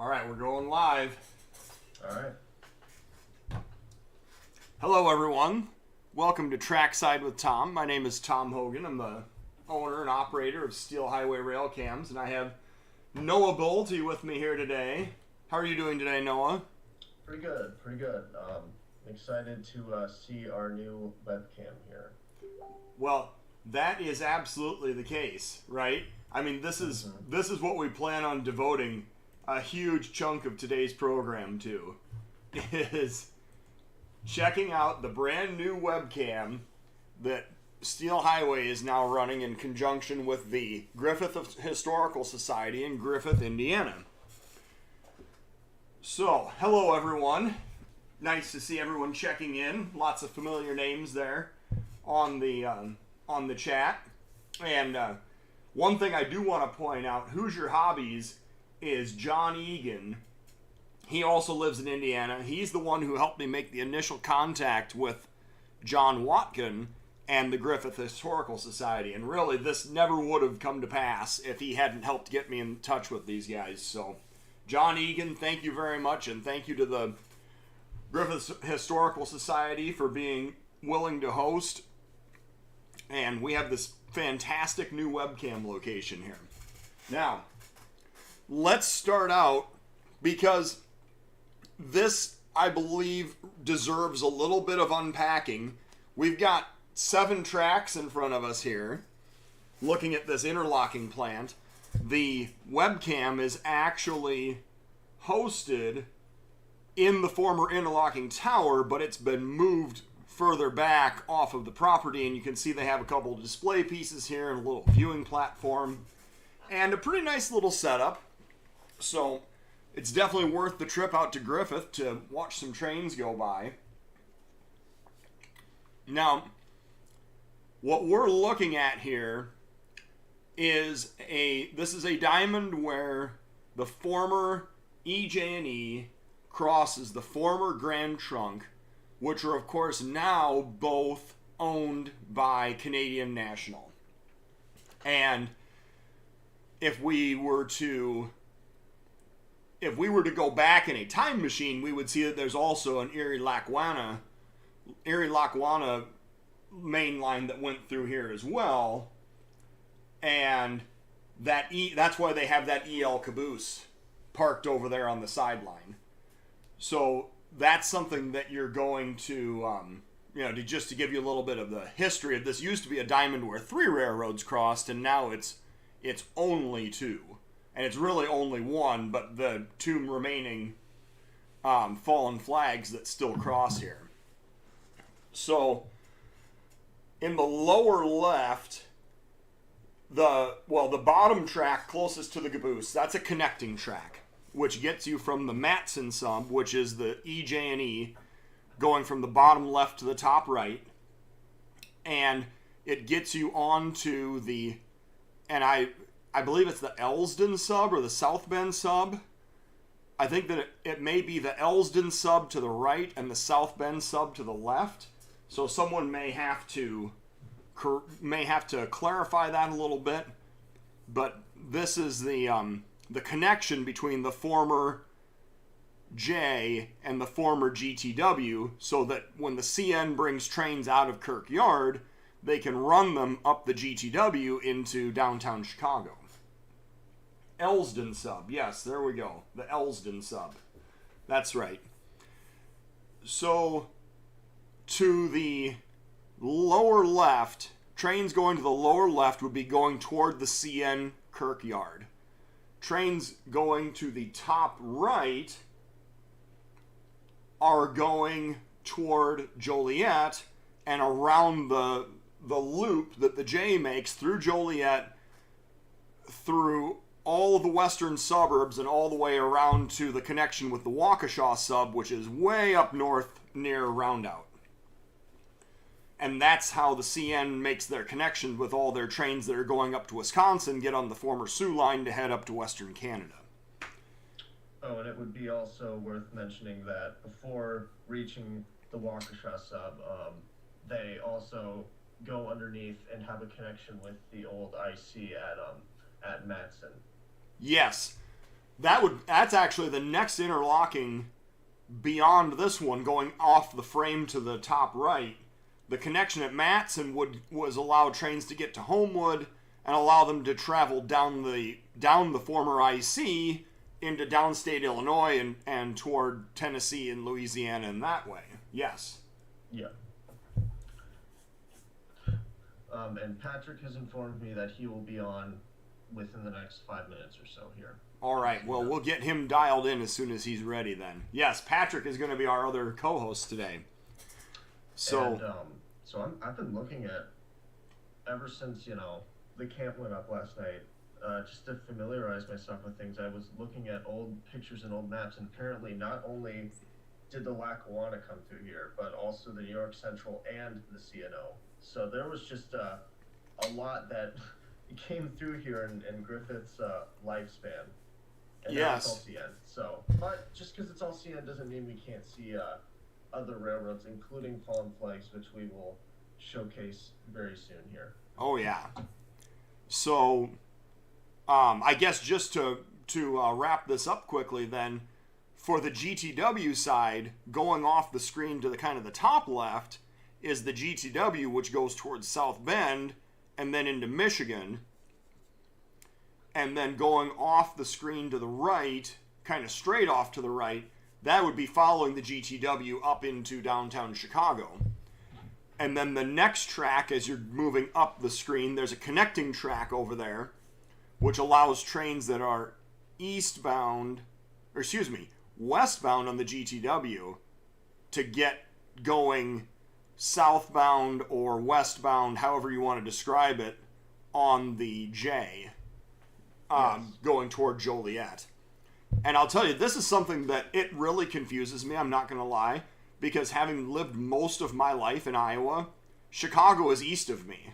All right, we're going live. All right. Hello, everyone. Welcome to Trackside with Tom. My name is Tom Hogan. I'm the owner and operator of Steel Highway Railcams, and I have Noah Bolte with me here today. How are you doing today, Noah? Pretty good, pretty good. Excited to see our new webcam here. Well, that is absolutely the case, right? I mean, this is what we plan on devoting a huge chunk of today's program to, is checking out the brand new webcam that Steel Highway is now running in conjunction with the Griffith Historical Society in Griffith, Indiana. So, hello everyone. Nice to see everyone checking in. Lots of familiar names there on the chat. And one thing I do want to point out, Hoosier Hobbies is John Egan. He also lives in Indiana. He's the one who helped me make the initial contact with John Watkin and the Griffith Historical Society. And really, this never would have come to pass if he hadn't helped get me in touch with these guys. So, John Egan, thank you very much. And thank you to the Griffith Historical Society for being willing to host. And we have this fantastic new webcam location here. Now, let's start out, because this, I believe, deserves a little bit of unpacking. We've got 7 tracks in front of us here, looking at this interlocking plant. The webcam is actually hosted in the former interlocking tower, but it's been moved further back off of the property, and you can see they have a couple of display pieces here and a little viewing platform and a pretty nice little setup. So it's definitely worth the trip out to Griffith to watch some trains go by. Now, what we're looking at here is this is a diamond where the former EJ&E crosses the former Grand Trunk, which are of course now both owned by Canadian National. And if we were to go back in a time machine, we would see that there's also an Erie-Lackawanna main line that went through here as well. And that's why they have that EL caboose parked over there on the sideline. So that's something that you're going to, just to give you a little bit of the history of this. Used to be a diamond where 3 railroads crossed, and now it's only 2. And it's really only 1, but the 2 remaining fallen flags that still cross here. So, in the lower left, the bottom track closest to the caboose, that's a connecting track, which gets you from the Matson sub, which is the EJ&E, going from the bottom left to the top right. And it gets you onto I believe it's the Elsdon sub or the South Bend sub. I think that it may be the Elsdon sub to the right and the South Bend sub to the left. So someone may have to clarify that a little bit. But this is the connection between the former J and the former GTW, so that when the CN brings trains out of Kirk Yard, they can run them up the GTW into downtown Chicago. Elsdon sub. Yes, there we go. The Elsdon sub. That's right. So, to the lower left, trains going to the lower left would be going toward the CN Kirk Yard. Trains going to the top right are going toward Joliet and around the loop that the J makes through Joliet, through all of the western suburbs and all the way around to the connection with the Waukesha sub, which is way up north near Roundout. And that's how the CN makes their connection with all their trains that are going up to Wisconsin, get on the former Sioux line to head up to Western Canada. Oh, and it would be also worth mentioning that before reaching the Waukesha sub, they also go underneath and have a connection with the old IC at Matson. Yes. That's actually the next interlocking beyond this one, going off the frame to the top right. The connection at Matson was allow trains to get to Homewood and allow them to travel down the former IC into downstate Illinois and toward Tennessee and Louisiana in that way. Yes. Yeah. And Patrick has informed me that he will be on within the next 5 minutes or so here. All right. Well, we'll get him dialed in as soon as he's ready then. Yes, Patrick is going to be our other co-host today. So, I've been looking at, ever since, the camp went up last night, just to familiarize myself with things, I was looking at old pictures and old maps, and apparently not only did the Lackawanna come through here, but also the New York Central and the CNO. So there was just a lot that came through here in Griffith's lifespan. And now it's all CN. So, but just because it's all CN doesn't mean we can't see other railroads, including fallen flags, which we will showcase very soon here. Oh yeah. So, I guess just to wrap this up quickly, then, for the GTW side, going off the screen to the kind of the top left is the GTW, which goes towards South Bend and then into Michigan. And then going off the screen to the right, kind of straight off to the right, that would be following the GTW up into downtown Chicago. And then the next track, as you're moving up the screen, there's a connecting track over there, which allows trains that are westbound on the GTW to get going southbound or westbound, however you want to describe it, on the J. Going toward Joliet. And I'll tell you, this is something that it really confuses me, I'm not going to lie, because having lived most of my life in Iowa, Chicago is east of me.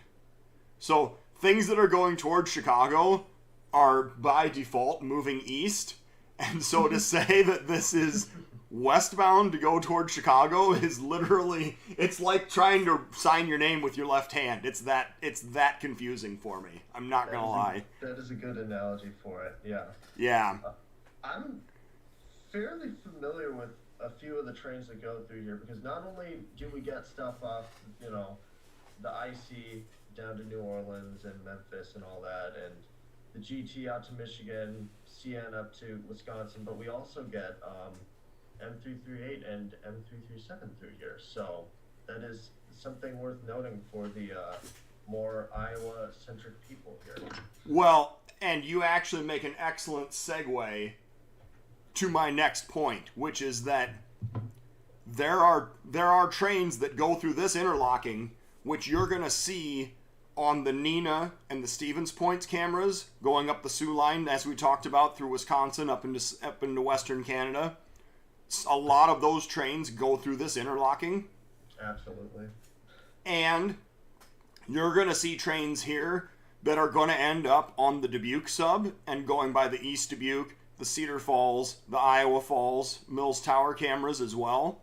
So things that are going toward Chicago are by default moving east. And so to say that this is westbound to go toward Chicago is literally, it's like trying to sign your name with your left hand. It's that confusing for me. I'm not going to lie. That is a good analogy for it, yeah. Yeah. I'm fairly familiar with a few of the trains that go through here, because not only do we get stuff off, the IC down to New Orleans and Memphis and all that, and the GT out to Michigan, CN up to Wisconsin, but we also get M338 and M337 through here. So that is something worth noting for the more Iowa-centric people here. Well, and you actually make an excellent segue to my next point, which is that there are trains that go through this interlocking, which you're going to see on the Neenah and the Stevens Points cameras going up the Sioux line, as we talked about, through Wisconsin up into Western Canada. A lot of those trains go through this interlocking. Absolutely. And you're going to see trains here that are going to end up on the Dubuque sub and going by the East Dubuque, the Cedar Falls, the Iowa Falls, Mills Tower cameras as well.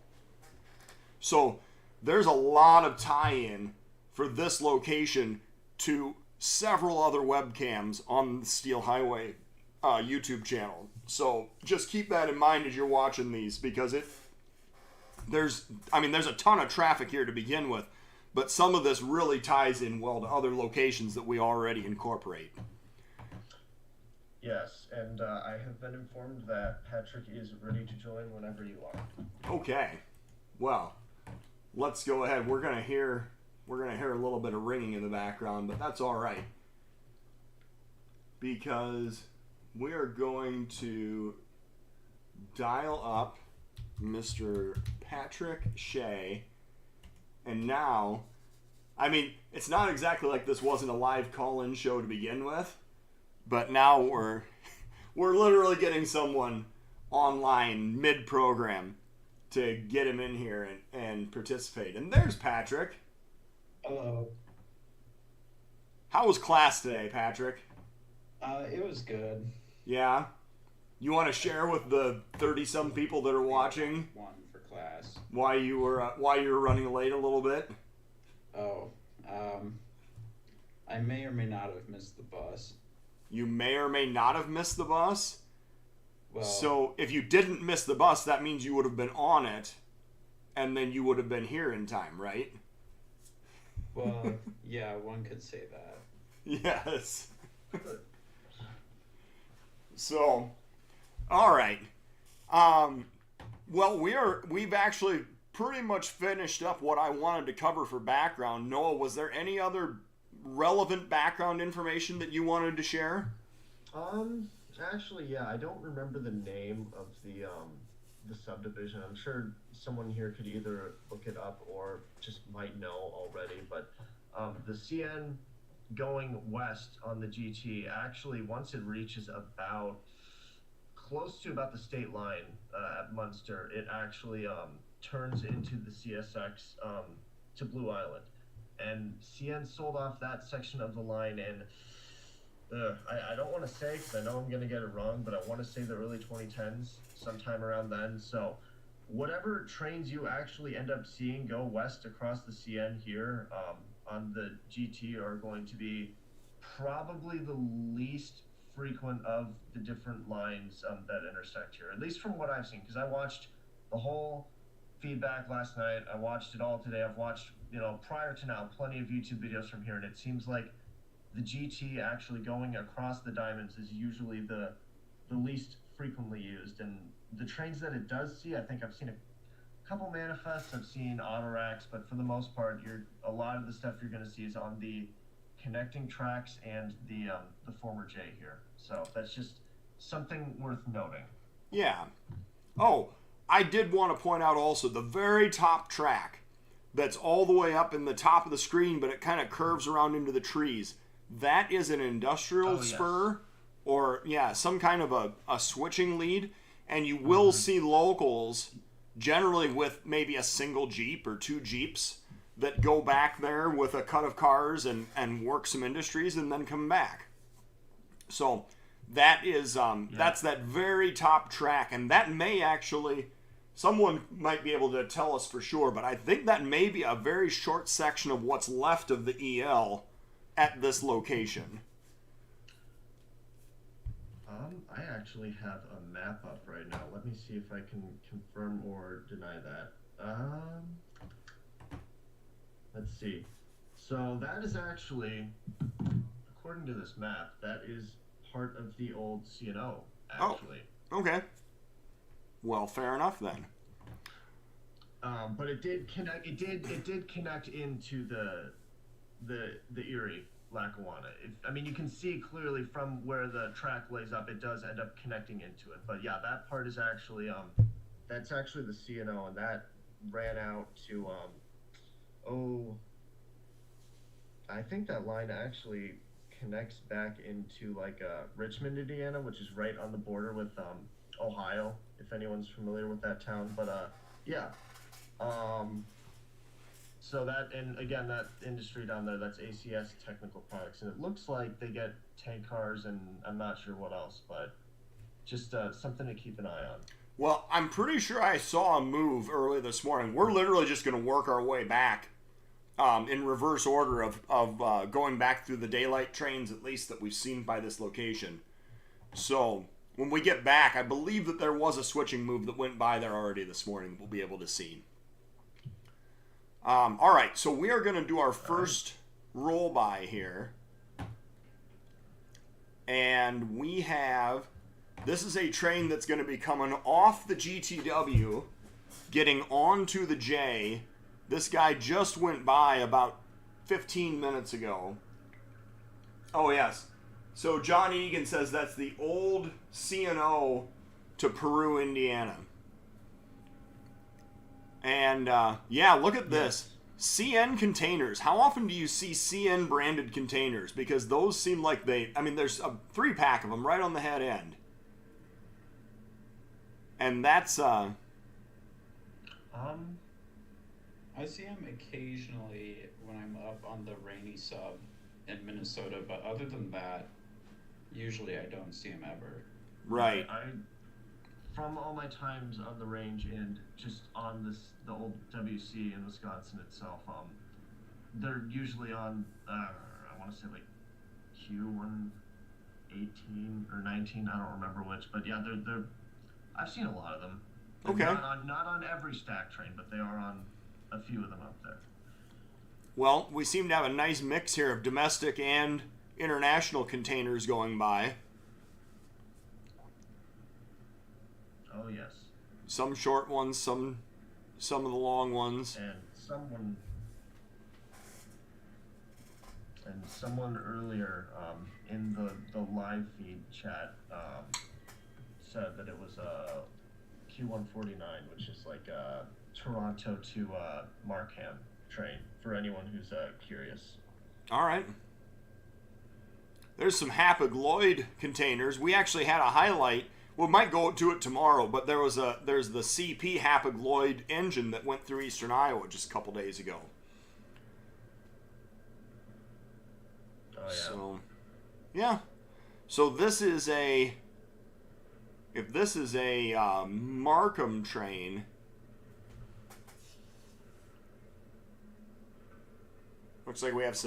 So there's a lot of tie-in for this location to several other webcams on the Steel Highway YouTube channel. So just keep that in mind as you're watching these, because there's a ton of traffic here to begin with, but some of this really ties in well to other locations that we already incorporate. Yes, and I have been informed that Patrick is ready to join whenever you are. Okay, well, let's go ahead. We're gonna hear a little bit of ringing in the background, but that's all right, because we are going to dial up Mr. Patrick Shea, and now, it's not exactly like this wasn't a live call-in show to begin with, but now we're literally getting someone online mid-program to get him in here and participate. And there's Patrick. Hello. How was class today, Patrick? It was good. Yeah? You want to share with the 30-some people that are watching One for class. why you were running late a little bit? Oh, I may or may not have missed the bus. You may or may not have missed the bus? Well, So if you didn't miss the bus, that means you would have been on it, and then you would have been here in time, right? well, yeah, one could say that. Yes. So, all right. Well, we've actually pretty much finished up what I wanted to cover for background. Noah, was there any other relevant background information that you wanted to share? Actually, yeah, I don't remember the name of the subdivision. I'm sure someone here could either look it up or just might know already. But the CN going west on the GT, actually, once it reaches about close to about the state line at Munster, it actually turns into the CSX to Blue Island, and CN sold off that section of the line, and I don't want to say because I know I'm going to get it wrong, but I want to say the early 2010s, sometime around then. So whatever trains you actually end up seeing go west across the CN here on the GT are going to be probably the least frequent of the different lines that intersect here, at least from what I've seen, because I watched the whole feedback last night. I watched it all today. I've watched, prior to now, plenty of YouTube videos from here, and it seems like the GT actually going across the diamonds is usually the least frequently used. And the trains that it does see, I think I've seen a couple manifests, I've seen autoracks, but for the most part, a lot of the stuff you're going to see is on the connecting tracks and the former J here. So that's just something worth noting. Yeah. Oh, I did want to point out also the very top track that's all the way up in the top of the screen, but it kind of curves around into the trees. That is an industrial spur or, some kind of a switching lead. And you will see locals generally with maybe a single Jeep or two Jeeps that go back there with a cut of cars and work some industries and then come back. So that is that's that very top track, and that may actually, someone might be able to tell us for sure, but I think that may be a very short section of what's left of the EL at this location. I actually have a map up right now. Let me see if I can confirm or deny that. Let's see. So that is actually, according to this map, that is part of the old CNO, actually. Oh, okay. Well, fair enough then. But it did connect. It did connect into the Erie Lackawanna. You can see clearly from where the track lays up, it does end up connecting into it. But yeah, that part is actually that's actually the CNO, and that ran out to I think that line actually connects back into Richmond, Indiana, which is right on the border with Ohio, if anyone's familiar with that town. But yeah. So that, and again, that industry down there, that's ACS Technical Products, and it looks like they get tank cars and I'm not sure what else, but just something to keep an eye on. Well, I'm pretty sure I saw a move early this morning. We're literally just going to work our way back in reverse order of going back through the daylight trains, at least that we've seen by this location. So when we get back, I believe that there was a switching move that went by there already this morning that we'll be able to see. All right, so we are going to do our first roll by here. And we have, this is a train that's going to be coming off the GTW, getting onto the J. This guy just went by about 15 minutes ago. Oh, yes. So John Egan says that's the old CNO to Peru, Indiana. And, look at this. CN containers. How often do you see CN branded containers? Because those seem like there's a 3-pack of them right on the head end. And that's, I see them occasionally when I'm up on the rainy sub in Minnesota, but other than that, usually I don't see them ever. right. From all my times on the range and just on the old WC in Wisconsin itself, they're usually on, I want to say Q118 or 19, I don't remember which, but yeah, they're I've seen a lot of them. Okay. Not on every stack train, but they are on a few of them up there. Well, we seem to have a nice mix here of domestic and international containers going by. Oh yes. Some short ones, some of the long ones. And someone earlier in the live feed chat said that it was a Q149, which is like a Toronto to Markham train, for anyone who's curious. All right. There's some Hapag-Lloyd containers. We actually had a highlight. We might go to it tomorrow, but there's the CP Hapag-Lloyd engine that went through Eastern Iowa just a couple days ago. Oh yeah. So, yeah. So this is if this is a Markham train, looks like we have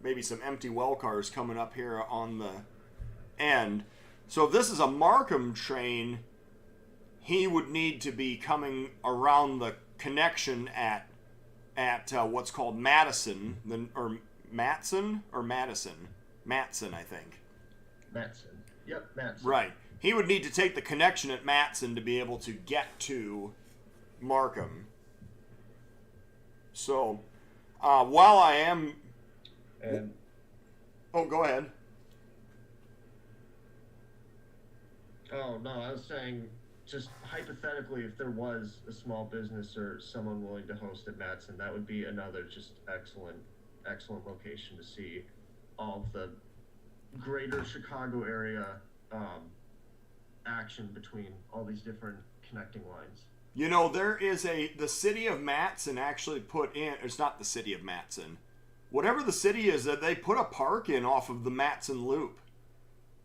maybe some empty well cars coming up here on the end. So if this is a Markham train, he would need to be coming around the connection at what's called Madison, Matson, I think. Matson. Yep, Matson. Right. He would need to take the connection at Matson to be able to get to Markham. So, while I am... And oh, go ahead. oh no, I was saying, just hypothetically, if there was a small business or someone willing to host at Matson, that would be another just excellent location to see all of the greater Chicago area action between all these different connecting lines. You know, there is the city of Matson actually put in, it's not the city of Matson. Whatever the city is, that they put a park in off of the Matson Loop.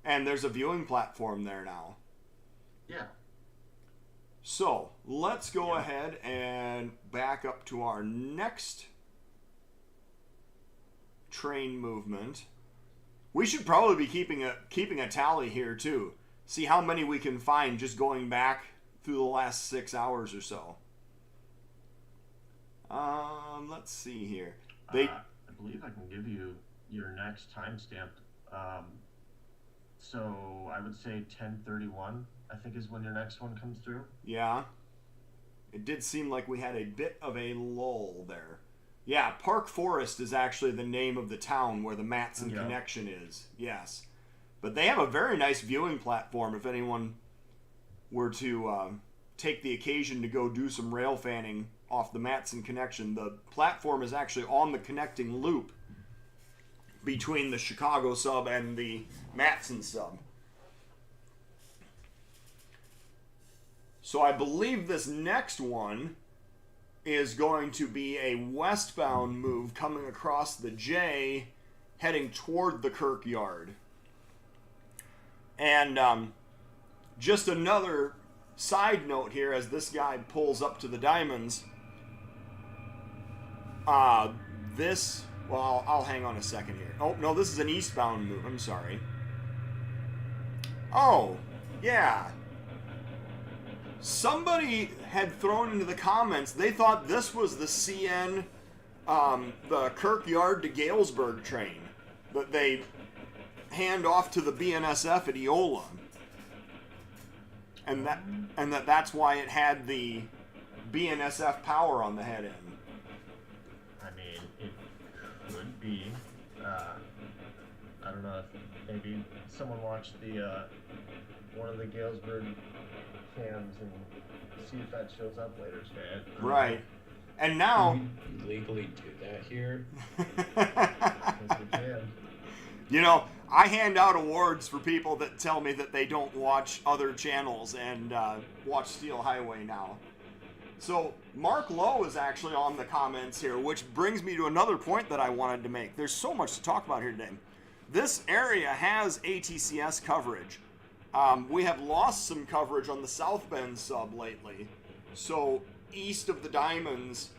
And there's a viewing platform there now. Yeah. So, let's go ahead and back up to our next train movement. We should probably be keeping a tally here too. See how many we can find just going back through the last 6 hours or so. Let's see here. I believe I can give you your next timestamp. So I would say 10:31, I think, is when your next one comes through. Yeah. It did seem like we had a bit of a lull there. Yeah, Park Forest is actually the name of the town where the Matson connection is. Yes. But they have a very nice viewing platform if anyone were to take the occasion to go do some rail fanning off the Matson connection. The platform is actually on the connecting loop between the Chicago sub and the Matson sub. So I believe this next one is going to be a westbound move coming across the J, heading toward the Kirkyard. And just another side note here, as this guy pulls up to the Diamonds. Well, I'll hang on a second here. Oh, no, this is an eastbound move. I'm sorry. Oh, yeah. Somebody had thrown into the comments, they thought this was the CN, the Kirkyard to Galesburg train that they hand off to the BNSF at Eola. And that's why it had the BNSF power on the head end. I mean, it could be. I don't know if maybe someone watched the one of the Galesburg cams and see if that shows up later today. Right. And now... Can we legally do that here? I think we can. You know, I hand out awards for people that tell me that they don't watch other channels and watch Steel Highway now. So, Mark Lowe is actually on the comments here, which brings me to another point that I wanted to make. There's so much to talk about here today. This area has ATCS coverage. We have lost some coverage on the South Bend sub lately. So, east of the Diamonds,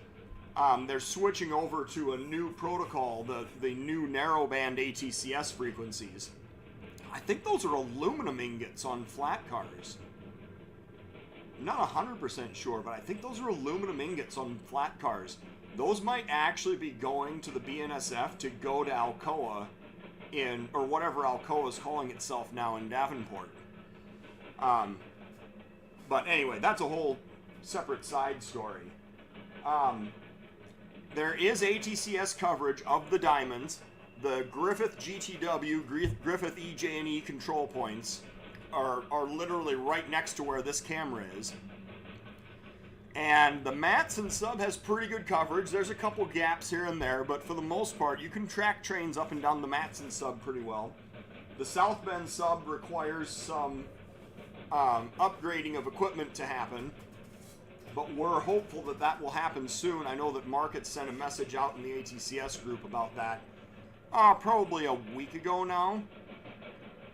they're switching over to a new protocol, the new narrowband ATCS frequencies. I think those are aluminum ingots on flat cars. not 100% sure, but I think those are aluminum ingots on flat cars. Those might actually be going to the BNSF to go to Alcoa in, or whatever Alcoa is calling itself now in Davenport. But anyway, that's a whole separate side story. There is ATCS coverage of the diamonds. The Griffith GTW, Griffith EJ&E control points are literally right next to where this camera is. And the Matson sub has pretty good coverage. There's a couple gaps here and there, but for the most part, you can track trains up and down the Matson sub pretty well. The South Bend sub requires some upgrading of equipment to happen, but we're hopeful that that will happen soon. I know that Mark had sent a message out in the ATCS group about that probably a week ago now.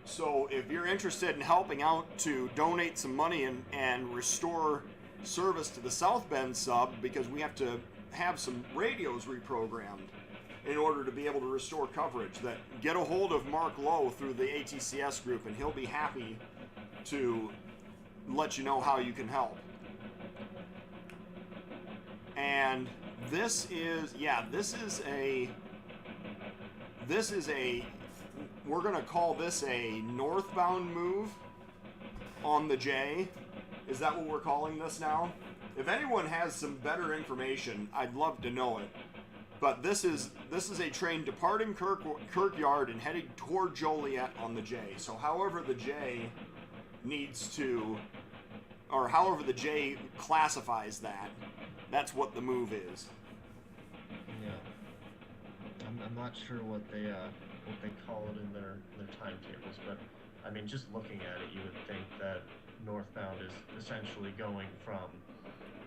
So if you're interested in helping out to donate some money and restore service to the South Bend sub, because we have to have some radios reprogrammed in order to be able to restore coverage, that get a hold of Mark Lowe through the ATCS group and he'll be happy to let you know how you can help. And this is a we're gonna call this a northbound move on the J. Is that what we're calling this now? If anyone has some better information, I'd love to know it. But this is a train departing Kirkyard and heading toward Joliet on the J. So however the J needs to, or however the J classifies that, that's what the move is. Yeah. I'm not sure what they call it in their timetables, but I mean, just looking at it, you would think that northbound is essentially going from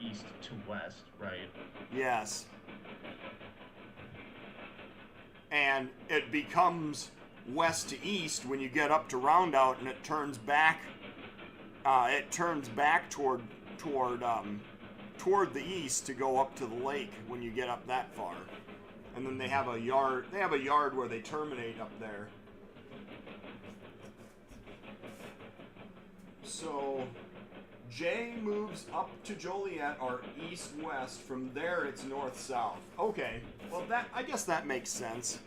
east to west, right? Yes. And it becomes west to east when you get up to Roundout, and it turns back. Toward the east to go up to the lake when you get up that far. And then they have a yard. They have a yard where they terminate up there. So J moves up to Joliet or east-west. From there, it's north-south. Okay. Well, I guess that makes sense.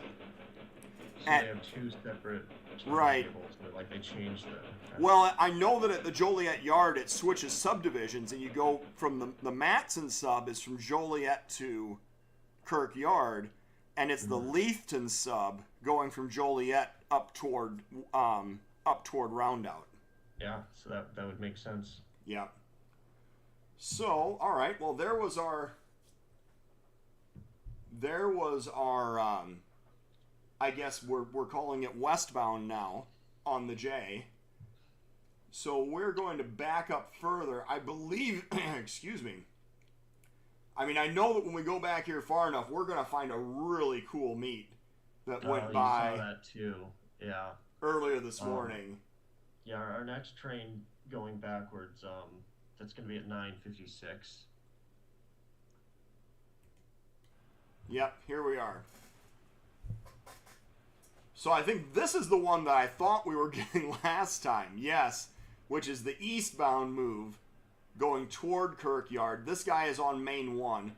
So they have two separate right. tables, but like they changed them. Well, I know that at the Joliet yard, it switches subdivisions, and you go from the Matson sub is from Joliet to Kirkyard, and it's the Leithton sub going from Joliet up toward Roundout. Yeah, so that would make sense. Yeah. So, all right. Well, there was our I guess we're calling it westbound now on the J. So we're going to back up further. I believe, excuse me. I mean, I know that when we go back here far enough, we're going to find a really cool meet that went by. You saw that too. Yeah. Earlier this morning. Yeah, our next train going backwards, that's going to be at 9:56. Yep, here we are. So I think this is the one that I thought we were getting last time. Yes, which is the eastbound move going toward Kirkyard. This guy is on Main 1.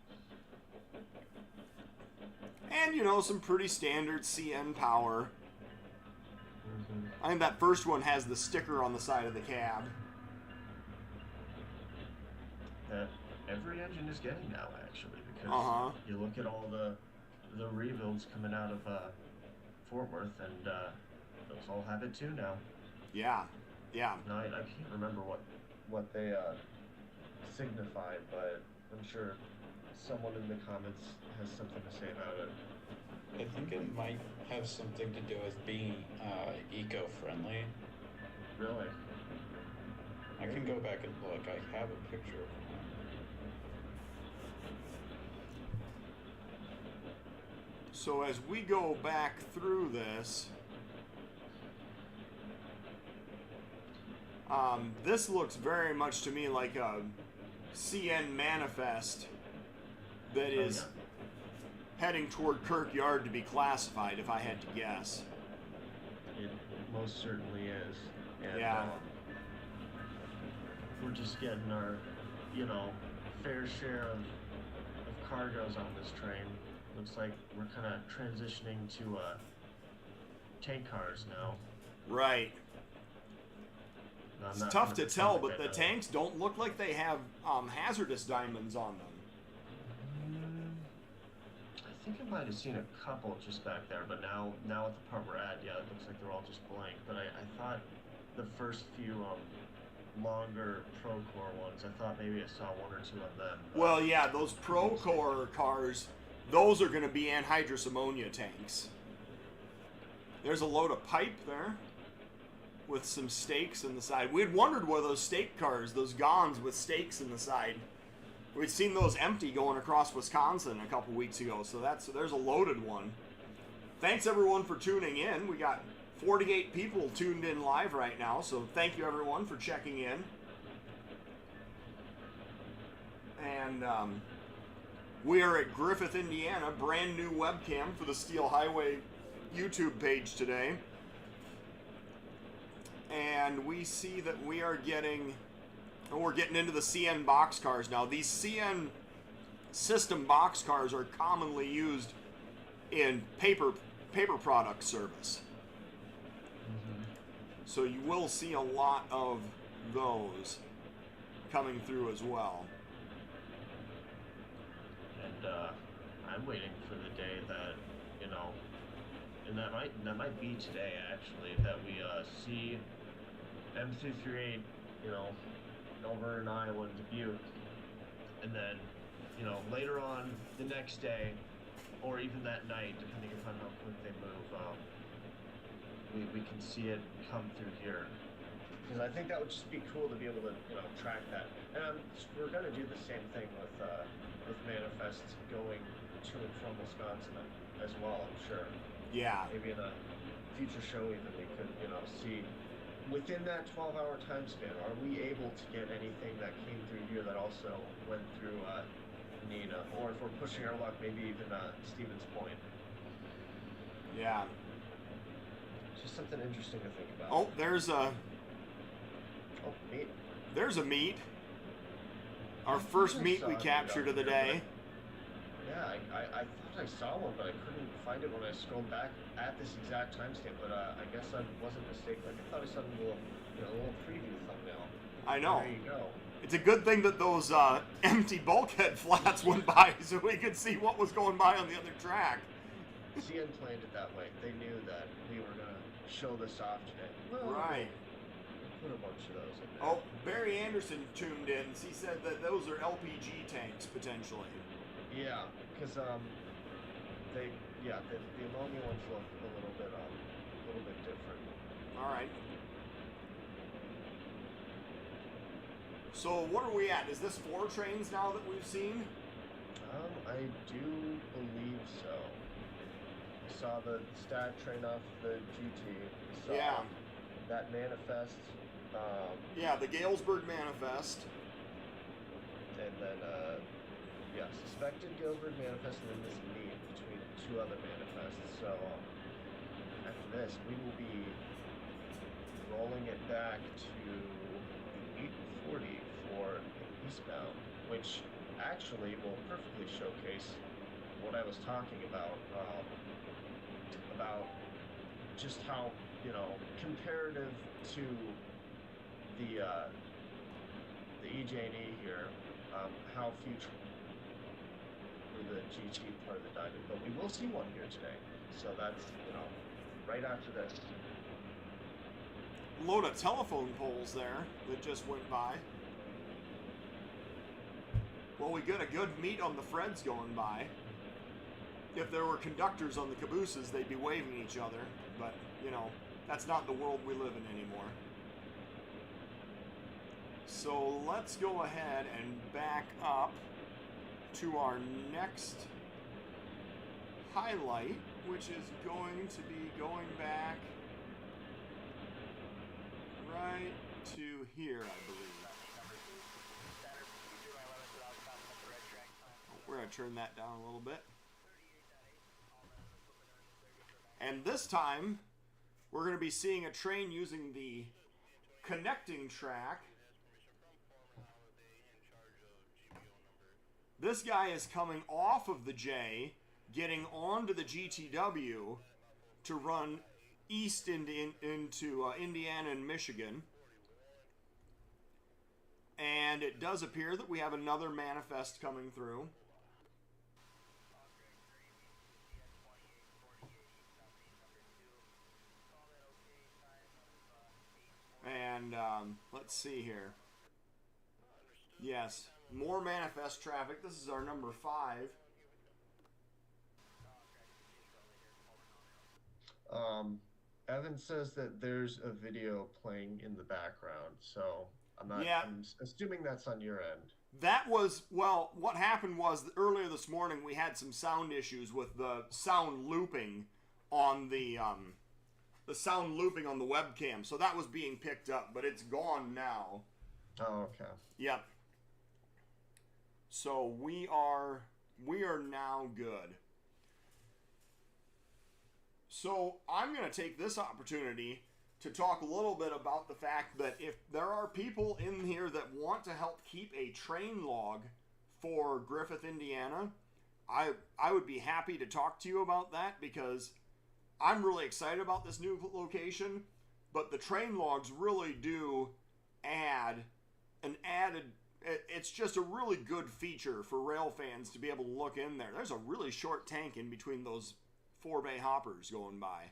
And, you know, some pretty standard CN power. I think that first one has the sticker on the side of the cab. That every engine is getting now, actually, because you look at all the rebuilds coming out of Fort Worth, and those all have it too now. Yeah, yeah. No, I can't remember what they signified, but I'm sure someone in the comments has something to say about it. I think it might have something to do with being eco-friendly. Really? I can go back and look. I have a picture of one. So as we go back through this, this looks very much to me like a CN manifest that is heading toward Kirkyard to be classified, if I had to guess. It most certainly is. And, yeah. we're just getting our, you know, fair share of cargoes on this train. Looks like we're kind of transitioning to tank cars now. Right. No, It's tough to tell, but the tanks don't look like they have hazardous diamonds on them. I think I might have seen a couple just back there, but now at the part we're at, yeah, it looks like they're all just blank. But I thought the first few longer Procore ones, I thought maybe I saw one or two of them. Well, yeah, those Procore cars, those are going to be anhydrous ammonia tanks. There's a load of pipe there with some stakes in the side. We had wondered where those stake cars, those Gons with stakes in the side. We'd seen those empty going across Wisconsin a couple weeks ago, so there's a loaded one. Thanks everyone for tuning in. We got 48 people tuned in live right now, so thank you everyone for checking in. And we are at Griffith, Indiana, brand new webcam for the Steel Highway YouTube page today. And we see that we're getting into the CN boxcars now. These CN system boxcars are commonly used in paper product service. So you will see a lot of those coming through as well. And I'm waiting for the day that, you know, and that might be today actually, that we see M338, you know, over in Iowa and Dubuque, and then, you know, later on the next day, or even that night, depending upon how quick they move, we can see it come through here. Because I think that would just be cool to be able to, you know, track that. And we're going to do the same thing with manifests going to and from Wisconsin as well, I'm sure. Yeah. Maybe in a future show even we could, you know, see within that 12-hour time span, are we able to get anything that came through here that also went through Nina? Or if we're pushing our luck, maybe even Stevens Point. Yeah. Just something interesting to think about. Oh, there's a... Oh, meat. There's a meat. Our first meat we captured of the day. Yeah, I thought I saw one, but I couldn't find it when I scrolled back at this exact timestamp. But I guess I wasn't mistaken. I thought I saw the little preview thumbnail. I know. There you go. It's a good thing that those empty bulkhead flats went by so we could see what was going by on the other track. CN planned it that way. They knew that we were going to show this off today. Well, right. Put a bunch of those in there. Oh, Barry Anderson tuned in. He said that those are LPG tanks, potentially. Yeah, because the ammonia ones look a little bit different. All right. So what are we at? Is this 4 trains now that we've seen? I do believe so. I saw the stat train off the GT. Yeah. That manifest. Yeah, the Galesburg manifest. And then, suspected Galesburg manifest, and then this meet between 2 other manifests. So after this, we will be rolling it back to 840 for eastbound, which actually will perfectly showcase what I was talking about just how, you know, comparative to the EJ&E here, how future for the GT part of the diamond, but we will see one here today. So that's, you know, right after this. Load of telephone poles there that just went by. Well, we got a good meet on the Freds going by. If there were conductors on the cabooses, they'd be waving each other. But, you know, that's not the world we live in anymore. So let's go ahead and back up to our next highlight, which is going to be going back right to here, I believe. We're going to turn that down a little bit. And this time, we're going to be seeing a train using the connecting track This guy is coming off of the J, getting onto the GTW to run east into Indiana and Michigan. And it does appear that we have another manifest coming through. And let's see here. Yes, more manifest traffic. This is our number 5. Evan says that there's a video playing in the background, so I'm not. Yeah. I'm assuming that's on your end. That was, well, what happened was earlier this morning we had some sound issues with the sound looping on the sound looping on the webcam. So that was being picked up, but it's gone now. Oh, okay. Yep. So we are now good. So I'm going to take this opportunity to talk a little bit about the fact that if there are people in here that want to help keep a train log for Griffith, Indiana, I would be happy to talk to you about that, because I'm really excited about this new location, but the train logs really do add an added, it's just a really good feature for rail fans to be able to look in there. There's a really short tank in between those 4-bay hoppers going by.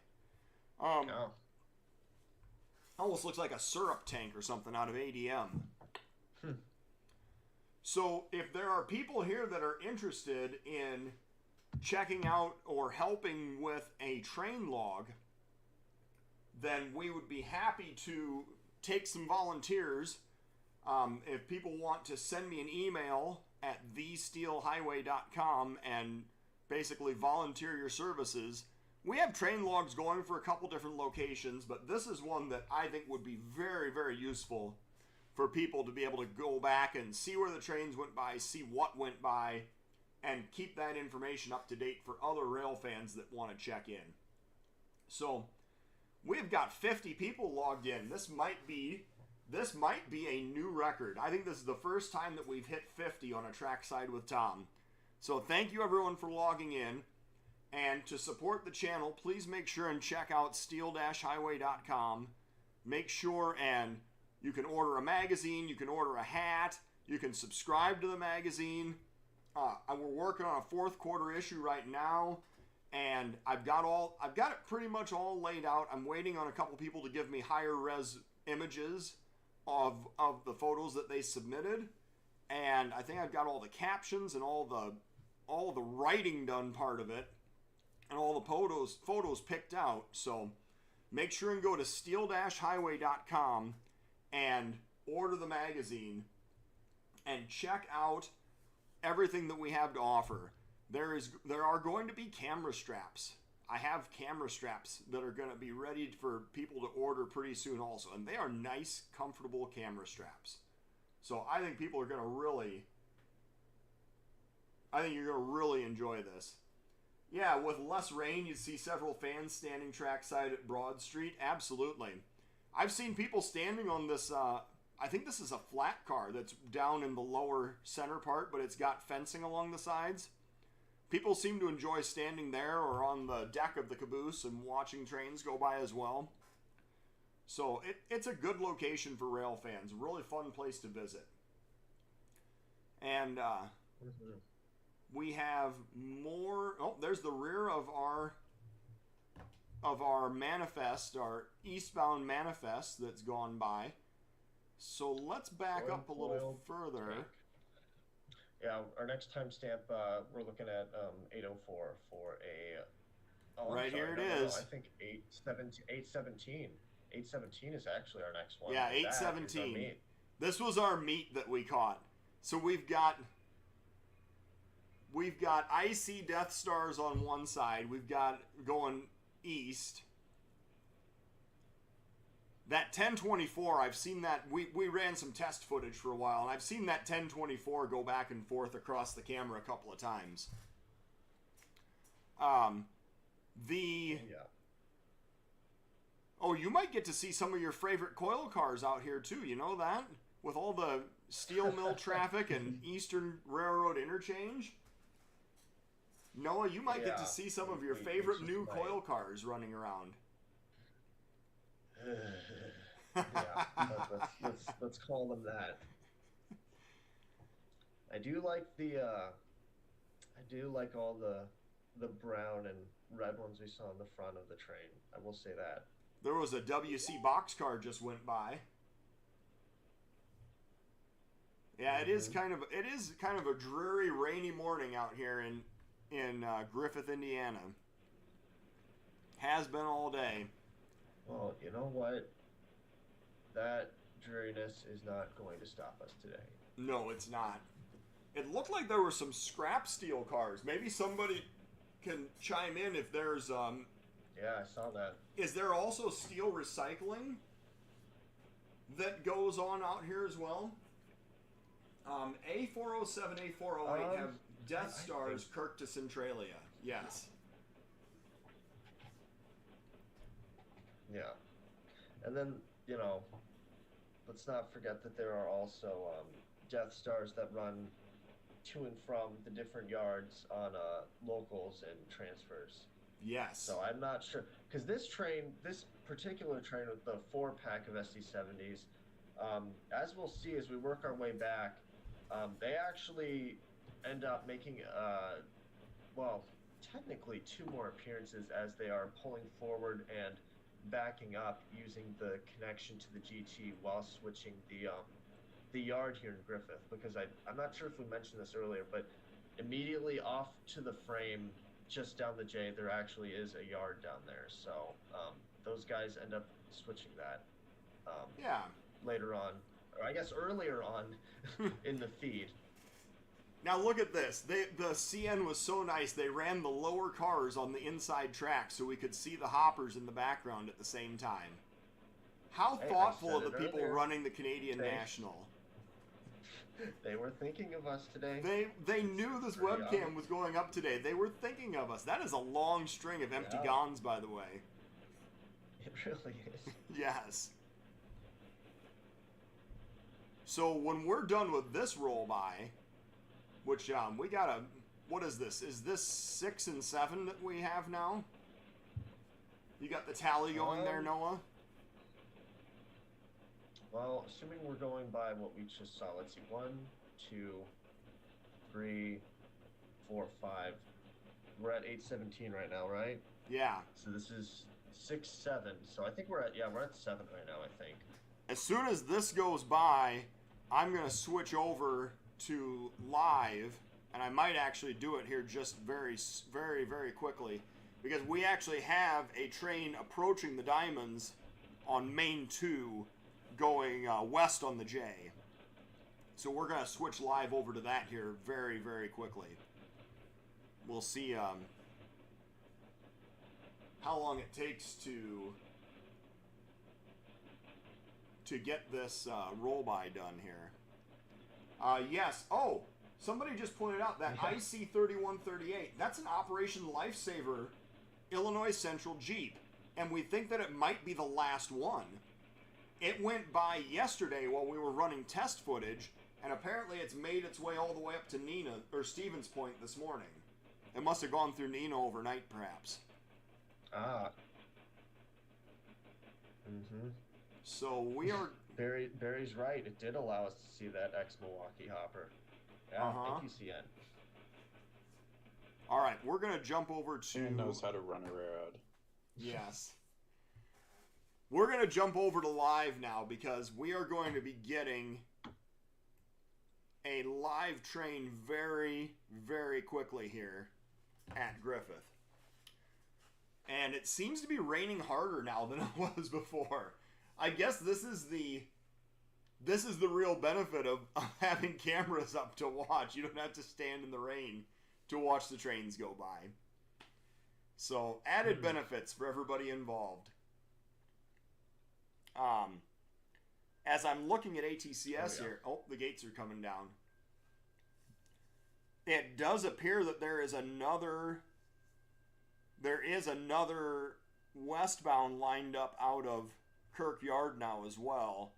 Oh. Almost looks like a syrup tank or something out of ADM. So if there are people here that are interested in checking out or helping with a train log, then we would be happy to take some volunteers. If people want to send me an email at thesteelhighway.com and basically volunteer your services. We have train logs going for a couple different locations, but this is one that I think would be very, very useful for people to be able to go back and see where the trains went by, see what went by, and keep that information up to date for other rail fans that want to check in. So we've got 50 people logged in. This might be a new record. I think this is the first time that we've hit 50 on a Trackside with Tom. So thank you everyone for logging in. And to support the channel, please make sure and check out steel-highway.com. Make sure and you can order a magazine, you can order a hat, you can subscribe to the magazine. We're working on a 4th quarter issue right now, and I've got it pretty much all laid out. I'm waiting on a couple people to give me higher res images of the photos that they submitted, and I think I've got all the captions and all the writing done part of it, and all the photos picked out. So make sure and go to steel-highway.com and order the magazine and check out everything that we have to offer. There are going to be camera straps. I have camera straps that are going to be ready for people to order pretty soon also, and they are nice, comfortable camera straps. So I think people are going to really enjoy this. Yeah, with less rain, you'd see several fans standing trackside at Broad Street. Absolutely. I've seen people standing on this, I think this is a flat car that's down in the lower center part, but it's got fencing along the sides. People seem to enjoy standing there or on the deck of the caboose and watching trains go by as well. So it's a good location for rail fans. Really fun place to visit. And we have more. Oh, there's the rear of our manifest, our eastbound manifest that's gone by. So let's back up a little further. Tank. Yeah, our next timestamp, we're looking at 8:04 for a. Oh, right sorry, here it no, is. I think 8:17. 8:17 is actually our next one. Yeah, That is our 8:17. meet. This was our meet that we caught. So we've got icy Death Stars on one side. We've got going east. That 1024, I've seen that. We ran some test footage for a while, and I've seen that 1024 go back and forth across the camera a couple of times. Yeah. Oh, you might get to see some of your favorite coil cars out here too. You know that? With all the steel mill traffic and Eastern Railroad interchange. Noah, you might get to see some of your favorite new coil cars running around. Yeah, let's call them that. I do like all the brown and red ones we saw in the front of the train. I will say that. There was a WC boxcar just went by. Yeah, it is kind of a dreary, rainy morning out here in Griffith, Indiana. Has been all day. Well, you know what? That dreariness is not going to stop us today. No, it's not. It looked like there were some scrap steel cars. Maybe somebody can chime in if there's Yeah, I saw that. Is there also steel recycling that goes on out here as well? A407, A408 have Death Stars Kirk to Centralia. Yes. Yeah. And then, let's not forget that there are also Death Stars that run to and from the different yards on locals and transfers. Yes. So I'm not sure, because this particular train with the 4-pack of SD70s, as we'll see as we work our way back, they actually end up making, technically 2 more appearances as they are pulling forward and backing up using the connection to the GT while switching the yard here in Griffith, because I'm not sure if we mentioned this earlier, but immediately off to the frame just down the J there actually is a yard down there, so those guys end up switching that later on, or I guess earlier on in the feed. Now look at this. The CN was so nice, they ran the lower cars on the inside track so we could see the hoppers in the background at the same time. How thoughtful of the people running the Canadian National. They were thinking of us today. They knew this webcam was going up today. They were thinking of us. That is a long string of empty gons, by the way. It really is. Yes. So when we're done with this roll by, which we got a, what is this? Is this 6 and 7 that we have now? You got the tally going there, Noah? Well, assuming we're going by what we just saw, let's see, 1, 2, 3, 4, 5. We're at 817 right now, right? Yeah. So this is 6, 7. So I think we're at 7 right now, I think. As soon as this goes by, I'm going to switch over to live, and I might actually do it here just very, very, very quickly, because we actually have a train approaching the Diamonds on Main 2 going west on the J. So we're going to switch live over to that here very, very quickly. We'll see how long it takes to get this roll-by done here. Yes. Oh, somebody just pointed out that IC3138, that's an Operation Lifesaver Illinois Central Jeep, and we think that it might be the last one. It went by yesterday while we were running test footage, and apparently it's made its way all the way up to Nina, or Stevens Point this morning. It must have gone through Nina overnight, perhaps. Ah. Mm-hmm. So we are... Barry's right. It did allow us to see that ex-Milwaukee hopper. Yeah, thank you, CN. All right, we're going to jump over to... CN knows how to run a railroad. Yes. We're going to jump over to live now because we are going to be getting a live train very, very quickly here at Griffith. And it seems to be raining harder now than it was before. I guess this is the real benefit of having cameras up to watch. You don't have to stand in the rain to watch the trains go by. So, added benefits for everybody involved. As I'm looking at ATCS here, the gates are coming down. It does appear that there is another westbound lined up out of Kirk Yard now as well.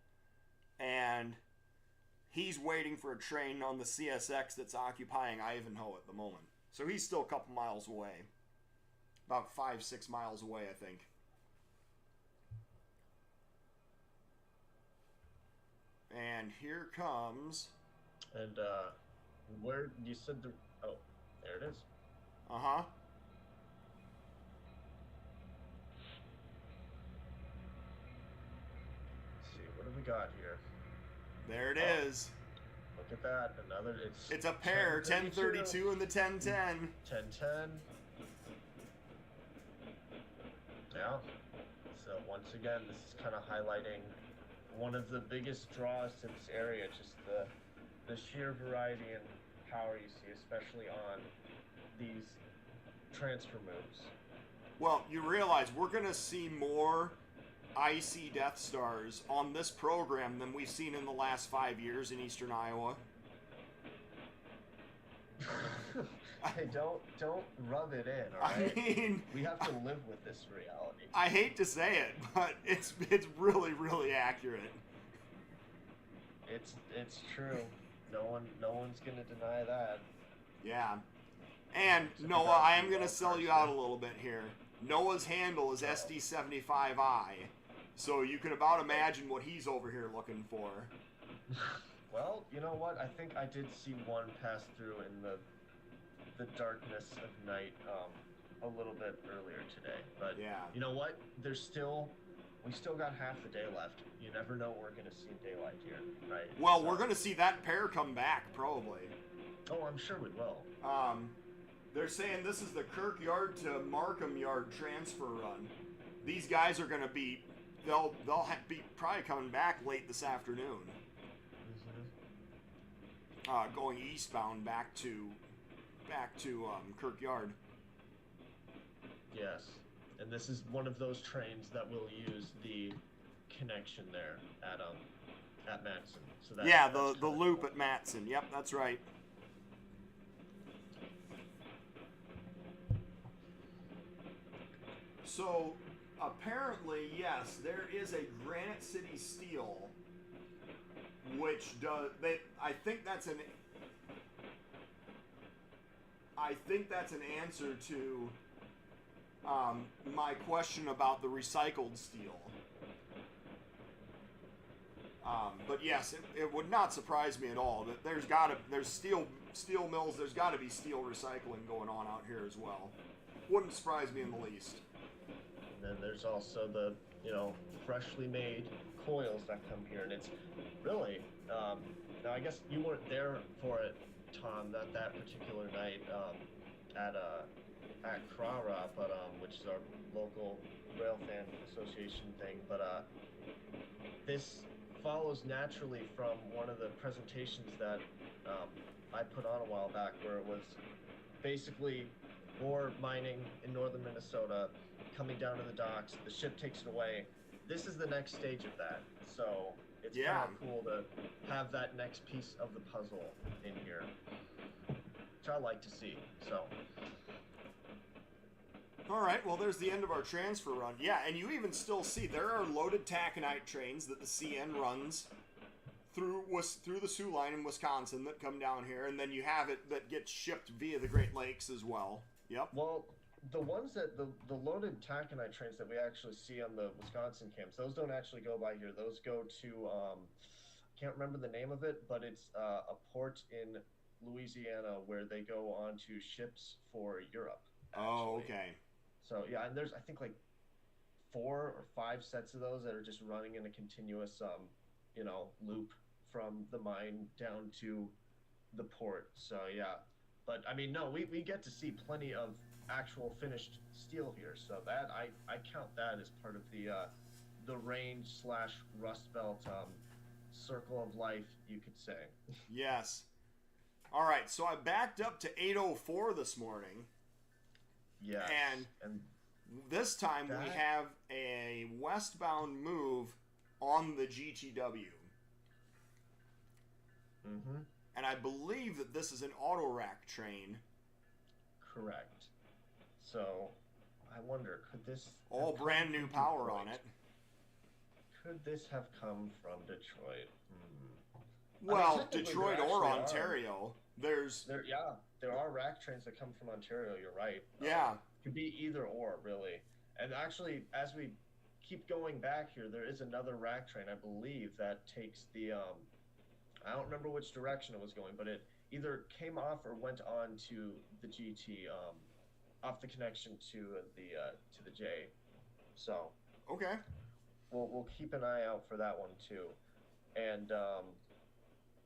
And he's waiting for a train on the CSX that's occupying Ivanhoe at the moment. So he's still a couple miles away. About 5-6 miles away, I think. And here comes... And, where you said the... Oh, there it is. Uh-huh. Let's see, what do we got here? There it is. Look at that, another... It's a pair, 1032 and the 1010. 1010. Yeah. So once again, this is kind of highlighting one of the biggest draws to this area, just the sheer variety and power you see, especially on these transfer moves. Well, you realize we're going to see more IC Death Stars on this program than we've seen in the last 5 years in eastern Iowa. Hey, don't rub it in, all right? I mean, we have to live with this reality. I hate to say it, but it's really, really accurate. It's true. No one's gonna deny that. Yeah. And Noah, I am gonna sell you out a little bit here. Noah's handle is SD75I, so you can about imagine what he's over here looking for. Well, you know what? I think I did see one pass through in the darkness of night a little bit earlier today. But yeah. You know what? We still got half the day left. You never know what we're going to see in daylight here, right? Well, we're going to see that pair come back, probably. Oh, I'm sure we will. They're saying this is the Kirk Yard to Markham Yard transfer run. These guys are going to be, they'll be probably coming back late this afternoon. Going eastbound back to Kirk Yard. Yes, and this is one of those trains that will use the connection there at Madison. So that, yeah, the loop at Matson. Yep, that's right. So apparently, yes, there is a Granite City Steel, which does. I think that's an answer to my question about the recycled steel. But yes, it would not surprise me at all that there's steel mills. There's got to be steel recycling going on out here as well. Wouldn't surprise me in the least. And then there's also the freshly made coils that come here, and it's really now I guess you weren't there for it, Tom, that particular night at Crara, but which is our local railfan association thing, but this follows naturally from one of the presentations that I put on a while back, where it was basically ore mining in northern Minnesota coming down to the docks, the ship takes it away. This is the next stage of that, so it's kind of cool to have that next piece of the puzzle in here, which I like to see. So all right, well, there's the end of our transfer run. Yeah, and you even still see there are loaded taconite trains that the CN runs through the Sioux Line in Wisconsin that come down here, and then you have it that gets shipped via the Great Lakes as well. Yep. Well, the ones that the loaded taconite trains that we actually see on the Wisconsin camps, those don't actually go by here. Those go to can't remember the name of it, but it's a port in Louisiana where they go on to ships for Europe. Actually. Oh, okay. So yeah, and there's I think like 4 or 5 sets of those that are just running in a continuous loop from the mine down to the port. So yeah, but I mean no, we get to see plenty of actual finished steel here. So that I count that as part of the range / Rust Belt circle of life, you could say. Yes. All right, so I backed up to 8:04 this morning. Yeah. And this time we have a westbound move on the GTW. Mm-hmm. And I believe that this is an auto rack train. Correct. So I wonder, could this all brand new power on it? Could this have come from Detroit? Well, technically, Detroit there or actually Ontario. There's there are rack trains that come from Ontario. You're right. yeah. Could be either or, really. And actually, as we keep going back here, there is another rack train, I believe, that takes the I don't remember which direction it was going, but it either came off or went on to the GT, off the connection to the J. So Okay. we'll keep an eye out for that one too. And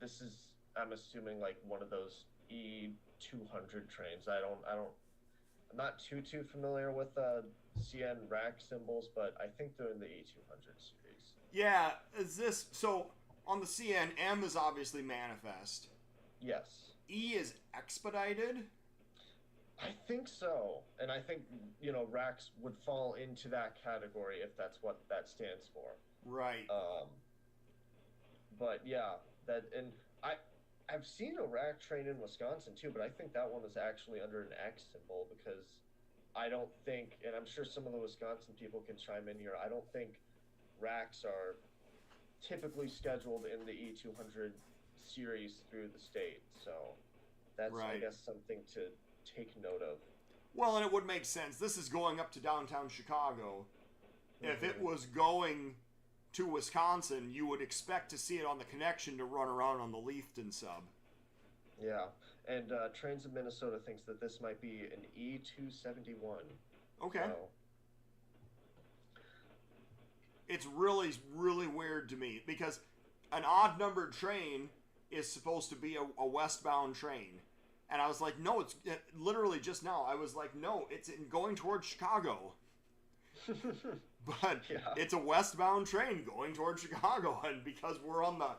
this is, I'm assuming, like one of those E200 trains. I'm not too familiar with CN rack symbols, but I think they're in the E200 series. Yeah, is this so on the CN, M is obviously manifest. Yes. E is expedited? I think so. And I think, racks would fall into that category if that's what that stands for. Right. But yeah, and I've seen a rack train in Wisconsin too, but I think that one is actually under an X symbol because I don't think, and I'm sure some of the Wisconsin people can chime in here, I don't think racks are typically scheduled in the E200 series through the state. So that's, right. I guess, something to take note of. Well, and it would make sense. This is going up to downtown Chicago. Mm-hmm. If it was going to Wisconsin, you would expect to see it on the connection to run around on the Leafton sub. Yeah, and Trains of Minnesota thinks that this might be an E271. Okay. So. It's really, really weird to me because an odd-numbered train is supposed to be a westbound train. And I was like, no, it's literally just now. I was like, no, it's going towards Chicago. But yeah. It's a westbound train going towards Chicago. And because we're on the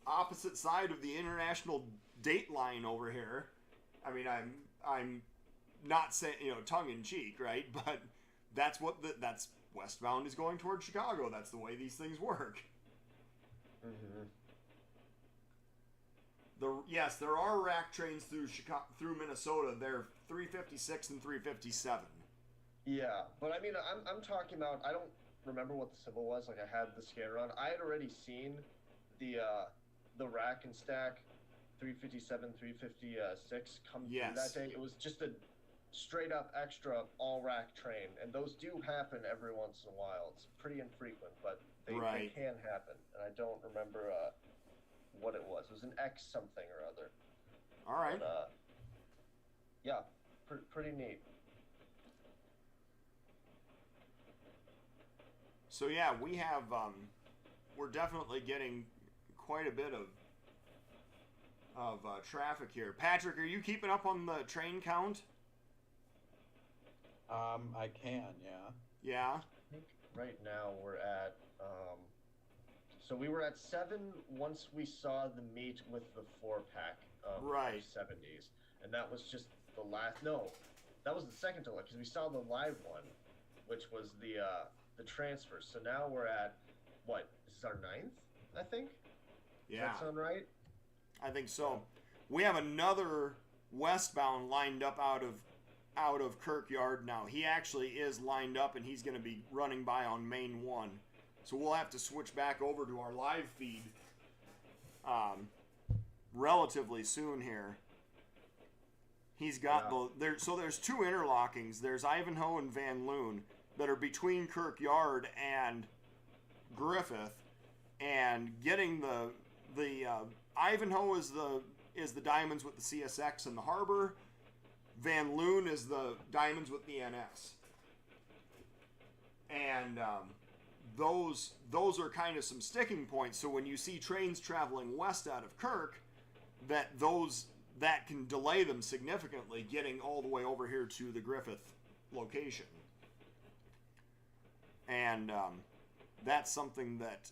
opposite side of the international date line over here, I mean, I'm not saying, tongue in cheek, right? But that's that's westbound is going towards Chicago. That's the way these things work. Mm-hmm. Yes, there are rack trains through Minnesota. They're 356 and 357. Yeah, but I mean, I'm talking about. I don't remember what the symbol was. Like I had the scanner on. I had already seen the rack and stack 357, 356 come through that day. It was just a straight up extra all rack train, and those do happen every once in a while. It's pretty infrequent, but they can happen. And I don't remember what it was. It was an X something or other. All right. But, yeah, pretty neat. So yeah, we have we're definitely getting quite a bit of traffic here. Patrick, are you keeping up on the train count? I can, yeah. Yeah. I think right now we're at so we were at 7 once we saw the meet with the 4-pack of 70s, and that was just the last. No, that was the second to because we saw the live one, which was the transfer. So now we're at what? This is our 9th, I think. Yeah. Does that sound right? I think so. We have another westbound lined up out of Kirkyard now. He actually is lined up, and he's going to be running by on Main 1. So we'll have to switch back over to our live feed relatively soon here. He's got so there's 2 interlockings. There's Ivanhoe and Van Loon that are between Kirkyard and Griffith, and getting the Ivanhoe is the diamonds with the CSX and the Harbor. Van Loon is the diamonds with the NS. And those are kind of some sticking points. So when you see trains traveling west out of Kirk, that can delay them significantly getting all the way over here to the Griffith location. And that's something that,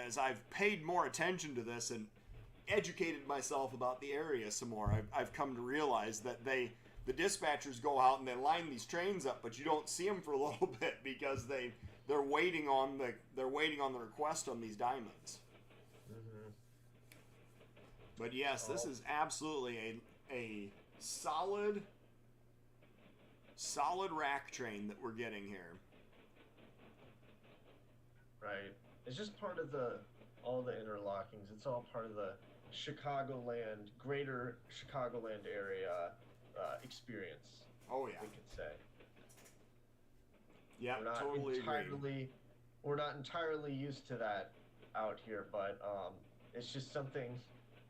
as I've paid more attention to this and educated myself about the area some more, I've come to realize that the dispatchers go out and they line these trains up, but you don't see them for a little bit because they're waiting on the request on these diamonds. Mm-hmm. But yes, this is absolutely a solid rack train that we're getting here. Right. It's just part of the all the interlockings. It's all part of the Chicagoland, greater Chicagoland area experience. Oh yeah. We could say. Yeah, totally agree. We're not entirely used to that out here, but it's just something.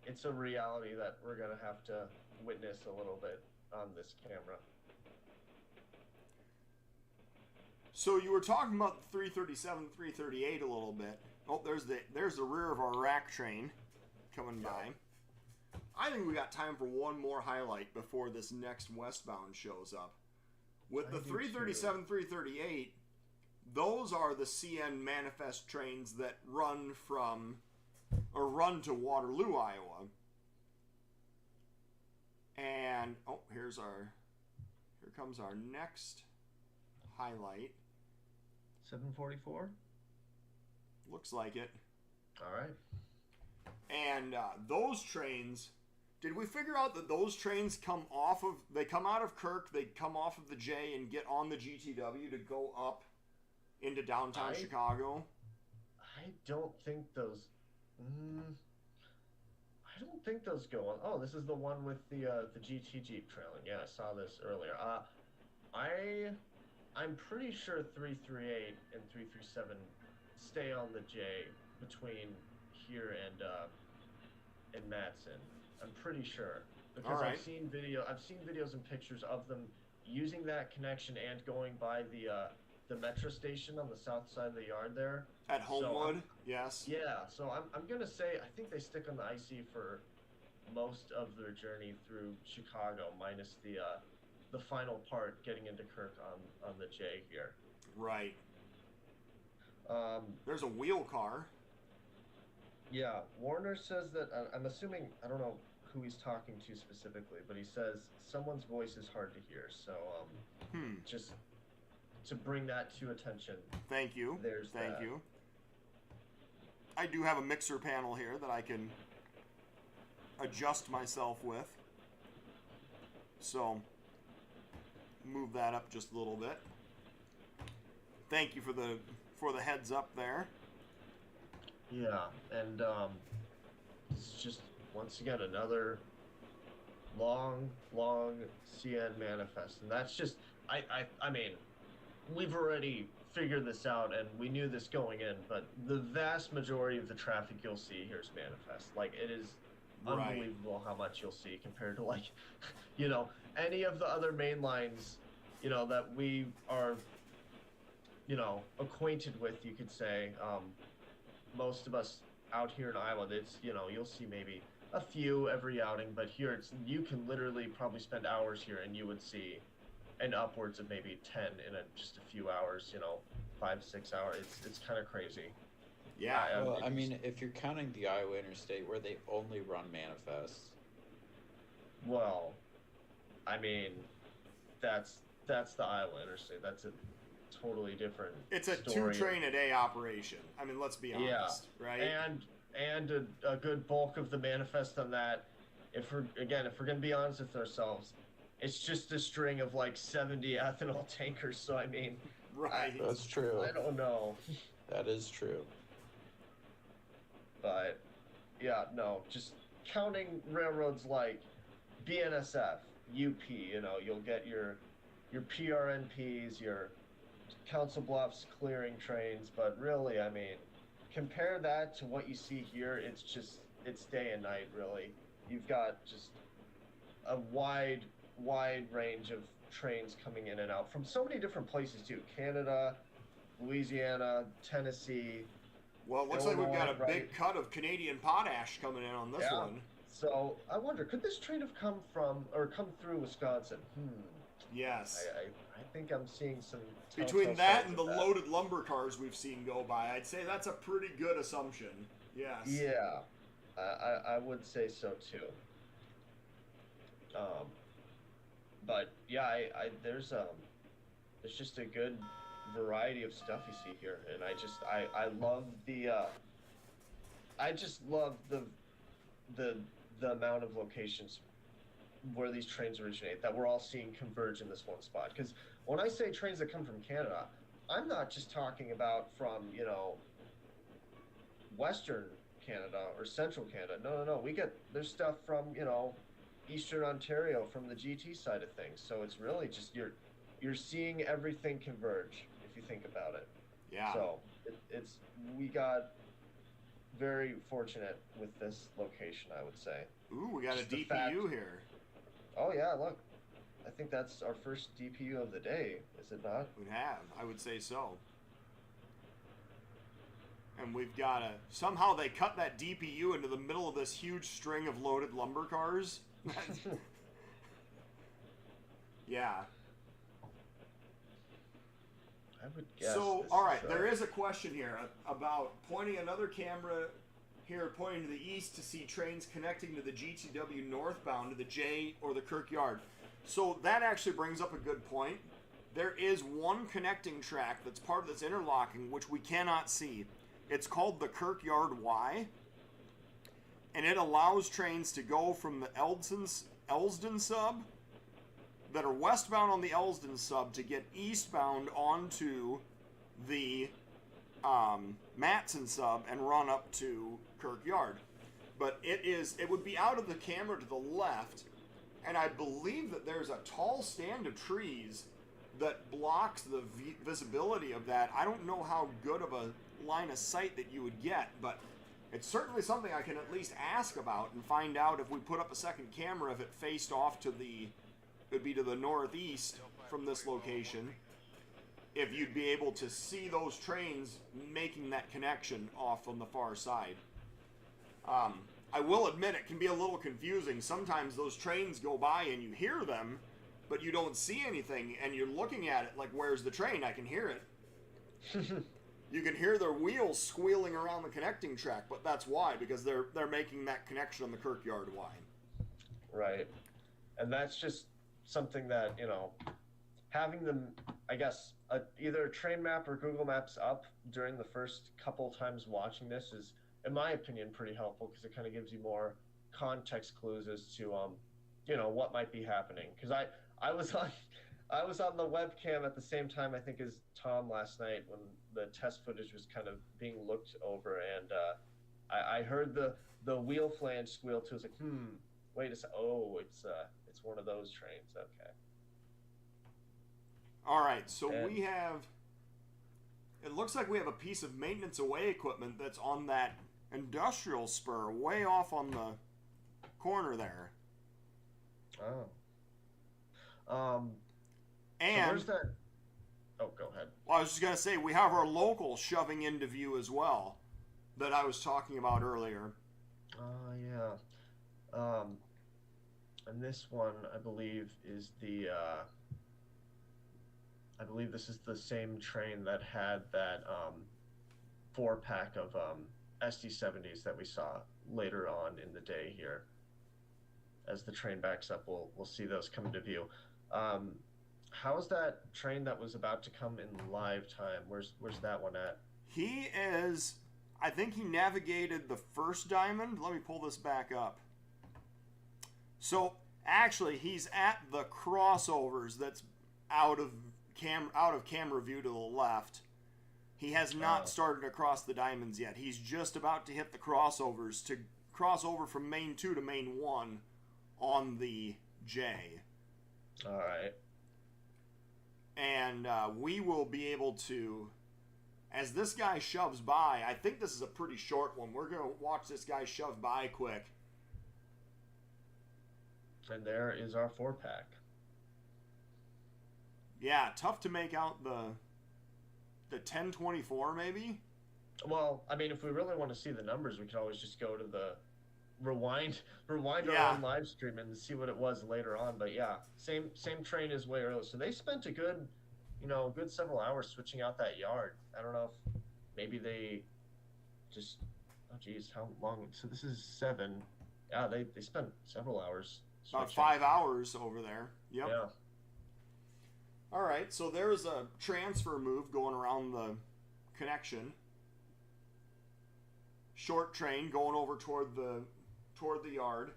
It's a reality that we're gonna have to witness a little bit on this camera. So you were talking about the 337, 338 a little bit. Oh, there's the rear of our rack train coming by. I think we got time for one more highlight before this next westbound shows up. With the 337, 338, those are the CN manifest trains that run to Waterloo, Iowa. And here comes our next highlight. 744? Looks like it. All right. And those trains, did we figure out that those trains come out of Kirk, they come off of the J and get on the GTW to go up into downtown Chicago? I don't think those... I don't think those go on. Oh, this is the one with the GT Jeep trailing. Yeah, I saw this earlier. I'm pretty sure 338 and 337 stay on the J between here and Matson. I'm pretty sure because I've seen videos and pictures of them using that connection and going by the metro station on the south side of the yard there at Homewood. Yes. Yeah, so I'm gonna say I think they stick on the IC for most of their journey through Chicago, minus the final part getting into Kirk on the J here. Right. There's a wheel car. Yeah, Warner says that, I'm assuming, I don't know who he's talking to specifically, but he says someone's voice is hard to hear, so just to bring that to attention. Thank you. Thank you. I do have a mixer panel here that I can adjust myself with. So, move that up just a little bit. Thank you for the heads up there. Yeah, and it's just once again another long CN manifest, and that's just I mean, we've already figured this out and we knew this going in, but the vast majority of the traffic you'll see here is manifest. Like, it is unbelievable how much you'll see compared to, like, you know, any of the other main lines, you know, that we are, you know, acquainted with, you could say. Most of us out here in Iowa, it's, you know, you'll see maybe a few every outing, but here you can literally probably spend hours here and you would see an upwards of maybe 10 in just a few hours, you know, 5-6 hours. It's kind of crazy. Yeah. Well, I mean, if you're counting the Iowa Interstate where they only run manifests. Well, I mean, that's the Iowa Interstate. That's a totally different It's a story. 2-train-a-day operation. I mean, let's be honest, right? And a good bulk of the manifest on that, if we're going to be honest with ourselves, it's just a string of like 70 ethanol tankers. So I mean, that's true. I don't know. That is true. But yeah, no, just counting railroads like BNSF, UP, you know, you'll get your PRNPs, your Council Bluffs clearing trains, but really, I mean, compare that to what you see here, it's day and night, really. You've got just a wide range of trains coming in and out from so many different places too. Canada, Louisiana, Tennessee. Well, it looks Illinois, like we've got a big cut of Canadian potash coming in on this one. So I wonder, could this train have come through Wisconsin? Yes. I think I'm seeing some... Between that and the loaded lumber cars we've seen go by, I'd say that's a pretty good assumption. Yes. Yeah. I would say so too. But yeah, there's just a good variety of stuff you see here, and I love the amount of locations where these trains originate that we're all seeing converge in this one spot. Because when I say trains that come from Canada, I'm not just talking about from, you know, western Canada or Central Canada. No. There's stuff from, Eastern Ontario from the GT side of things. So it's really just you're seeing everything converge if you think about it. Yeah. So we got very fortunate with this location, I would say. Ooh, we got Just a the fact- DPU here. Oh yeah, look. I think that's our first DPU of the day, is it not? We have. I would say so. And we've got somehow they cut that DPU into the middle of this huge string of loaded lumber cars. Yeah. I would guess. So, all right, there is a question here about pointing another camera here, pointing to the east to see trains connecting to the GTW northbound to the J or the Kirkyard. So that actually brings up a good point. There is one connecting track that's part of this interlocking which we cannot see. It's called the Kirkyard Y, and it allows trains to go from the Elsdon sub that are westbound on the Elsdon sub to get eastbound onto the Matson sub and run up to Kirkyard. But it would be out of the camera to the left, and I believe that there's a tall stand of trees that blocks the visibility of that. I don't know how good of a line of sight that you would get, but it's certainly something I can at least ask about and find out if we put up a second camera, if it faced off to it would be to the northeast from this location, if you'd be able to see those trains making that connection off on the far side. I will admit it can be a little confusing. Sometimes those trains go by and you hear them, but you don't see anything, and you're looking at it like, where's the train? I can hear it. You can hear their wheels squealing around the connecting track, but that's why, because they're making that connection on the Kirkyard Y. Right. And that's just something that, having them, I guess, either a train map or Google Maps up during the first couple times watching this is, in my opinion, pretty helpful, because it kind of gives you more context clues as to, what might be happening. Because I was on the webcam at the same time, I think, as Tom last night when the test footage was kind of being looked over, and I heard the wheel flange squeal too. I was like, wait a second. Oh, it's one of those trains. Okay. All right, so it looks like we have a piece of maintenance away equipment that's on that industrial spur way off on the corner there. Oh. And so where's that? Oh, go ahead. Well, I was just going to say, we have our local shoving into view as well that I was talking about earlier. Yeah. And this one, I believe, is I believe this is the same train that had that 4-pack of SD70s that we saw later on in the day here. As the train backs up, we'll see those come into view. How's that train that was about to come in live time? Where's that one at? I think he navigated the first diamond. Let me pull this back up. So actually, he's at the crossovers that's out of camera view to the left. He has not started to cross the diamonds yet. He's just about to hit the crossovers to cross over from main 2 to main 1 on the J. All right. And we will be able to, as this guy shoves by, I think this is a pretty short one. We're going to watch this guy shove by quick. And there is our 4-pack. Yeah, tough to make out the 1024 maybe. Well, I mean, if we really want to see the numbers, we could always just go to the rewind Yeah. our own live stream and see what it was later on. But yeah, same train as way earlier. So they spent a good several hours switching out that yard. I don't know if maybe they just, oh geez, how long? So this is 7. Yeah, they spent several hours switching. About 5 hours over there. Yep. Yeah. All right, so there's a transfer move going around the connection. Short train going over toward the yard.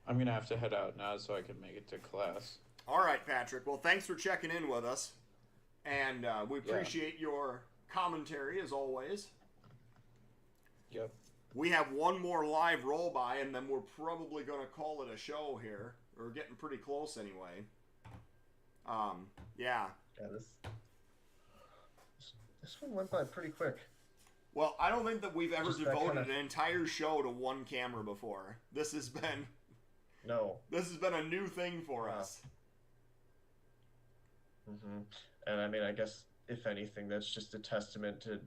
I'm gonna have to head out now so I can make it to class. All right, Patrick. Well, thanks for checking in with us, and we appreciate your commentary as always. Yep. We have one more live roll by, and then we're probably going to call it a show here. We're getting pretty close anyway. Yeah. Yeah, this one went by pretty quick. Well, I don't think that we've ever Just that devoted kind of- an entire show to one camera before. This has been a new thing for us. Mm-hmm. And I mean, I guess if anything, that's just a testament to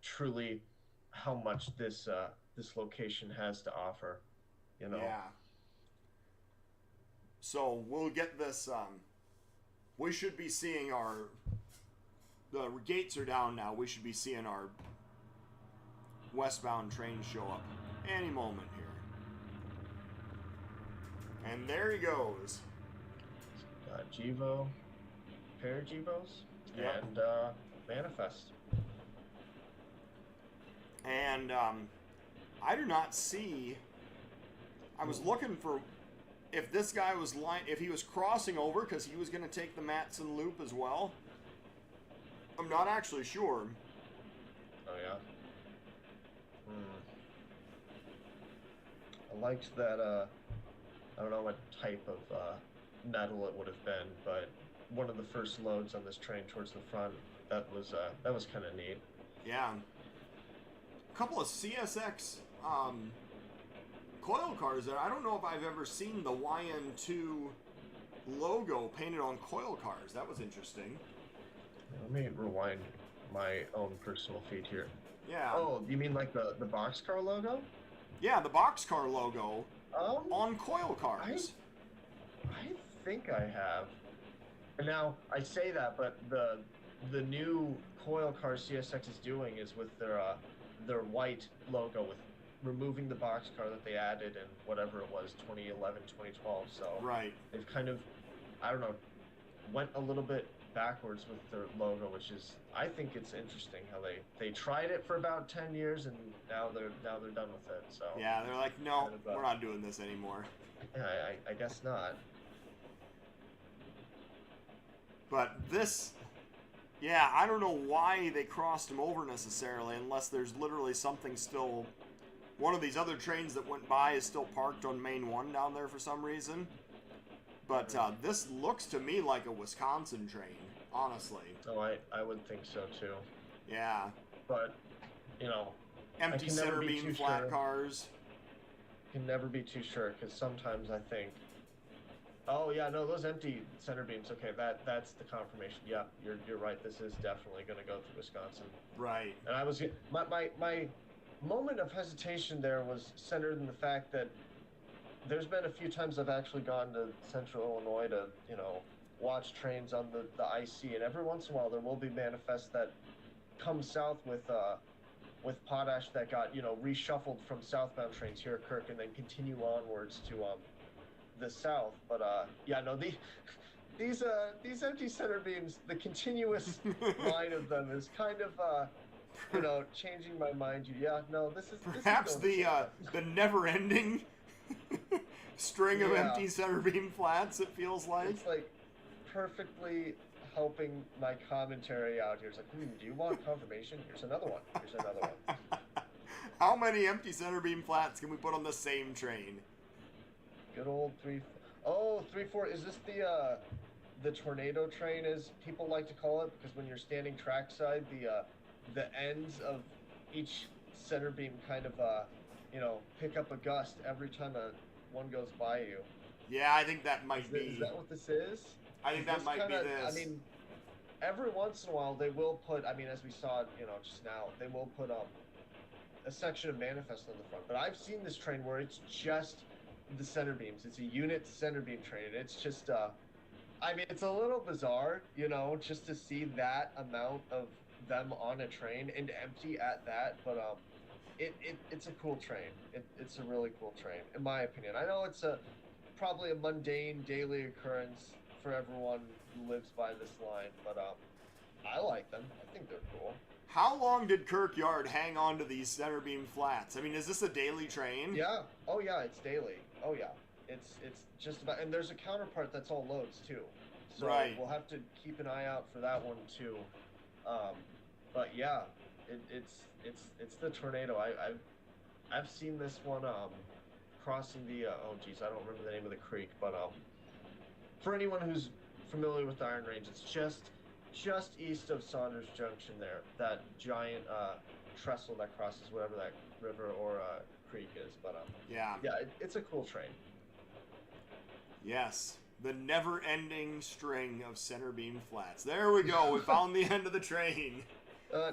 truly how much this location has to offer. You know. Yeah. So we'll get this. We should be seeing the gates are down now. We should be seeing our westbound train show up any moment here. And there he goes. Gevo, pair of Gevos, Yep. and Manifest. And I do not see. I was looking for if this guy was if he was crossing over because he was going to take the Matson loop as well. I'm not actually sure. Oh yeah. I liked that. I don't know what type of metal it would have been, but one of the first loads on this train towards the front. That was kind of neat. Yeah. A couple of CSX coil cars there. I don't know if I've ever seen the YN2 logo painted on coil cars. That was interesting. Let me rewind my own personal feed here. Yeah. Oh, you mean like the boxcar logo? Yeah, the boxcar logo on coil I cars. think I have. And now I say that, but the new coil car CSX is doing is with their white logo with removing the boxcar that they added in whatever it was 2011 2012. So Right. they've kind of, I don't know, went a little bit backwards with their logo, which is, I think it's interesting how they tried it for about 10 years and now they're done with it. So Yeah, they're like, no, Kind of, we're not doing this anymore. yeah, I guess not. But this, yeah, I don't know why they crossed him over necessarily, unless there's literally something still. One of these other trains that went by is still parked on Main 1 down there for some reason. But this looks to me like a Wisconsin train, honestly. So I would think so too. Yeah. But, you know, Empty can never center be beam too flat sure. cars. Can never be too sure because sometimes I think, oh yeah, no, those empty center beams. Okay, that's the confirmation. Yeah, you're right. This is definitely going to go through Wisconsin. Right. And I was my moment of hesitation there was centered in the fact that there's been a few times I've actually gone to Central Illinois to watch trains on the IC, and every once in a while there will be manifests that come south with potash that got reshuffled from southbound trains here at Kirk and then continue onwards to the south. But yeah, no, these empty center beams, the continuous line of them is kind of changing my mind. Yeah, no, this is Perhaps the never-ending string of Yeah. empty center beam flats. It feels like. It's like perfectly helping my commentary out here. It's like, do you want confirmation? Here's another one. Here's another one. How many empty center beam flats can we put on the same train? Good old 3-4. Is this the tornado train, as people like to call it? Because when you're standing trackside, the ends of each center beam kind of pick up a gust every time one goes by you. Yeah, I think that might be. Is that what this is? I think that might be this. I mean, every once in a while they will put. I mean, as we saw, just now, they will put a section of manifest on the front. But I've seen this train where it's just the center beams. It's a unit center beam train. It's just. I mean, it's a little bizarre, just to see that amount of them on a train and empty at that. But it's a cool train. It's a really cool train, in my opinion. I know it's probably a mundane daily occurrence for everyone who lives by this line, but I like them. I think they're cool. How long did Kirkyard hang on to these center beam flats? I mean, is this a daily train? Yeah. Oh yeah, it's daily. Oh yeah. It's just about, and there's a counterpart that's all loads too. So Right. We'll have to keep an eye out for that one too. But yeah, it's the tornado. I've seen this one crossing the oh geez, I don't remember the name of the creek, but for anyone who's familiar with Iron Range, it's just east of Saunders Junction there. That giant trestle that crosses whatever that river or creek is. But Yeah. yeah, it's a cool train. Yes. The never-ending string of center beam flats. There we go. We found the end of the train.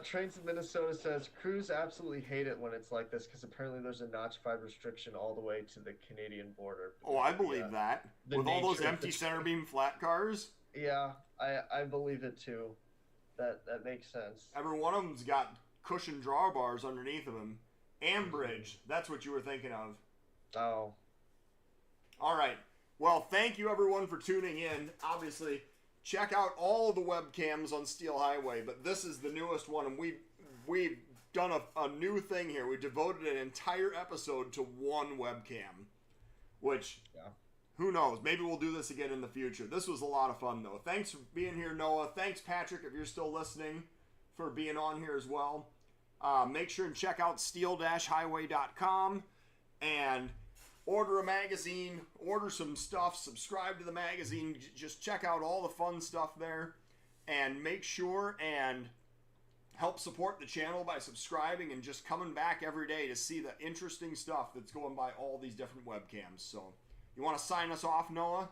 Trains in Minnesota says crews absolutely hate it when it's like this because apparently there's a notch 5 restriction all the way to the Canadian border. Oh, I believe that. With all those empty center beam flat cars. Yeah, I believe it too. That makes sense. Every one of them's got cushion drawbars underneath of them. And bridge. That's what you were thinking of. Oh. All right. Well, thank you everyone for tuning in. Obviously, check out all of the webcams on Steel Highway, but this is the newest one, and we've done a new thing here. We devoted an entire episode to one webcam, which, who knows, maybe we'll do this again in the future. This was a lot of fun, though. Thanks for being here, Noah. Thanks, Patrick, if you're still listening, for being on here as well. Make sure and check out steel-highway.com and order a magazine, order some stuff, subscribe to the magazine, just check out all the fun stuff there, and make sure and help support the channel by subscribing and just coming back every day to see the interesting stuff that's going by all these different webcams. So, you want to sign us off, Noah?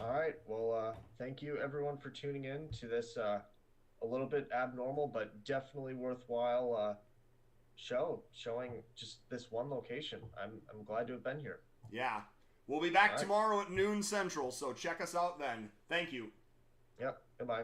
All right. Well, thank you everyone for tuning in to this a little bit abnormal but definitely worthwhile showing just this one location. I'm glad to have been here. Yeah. We'll be back tomorrow at noon Central, so check us out then. Thank you. Yep. Goodbye.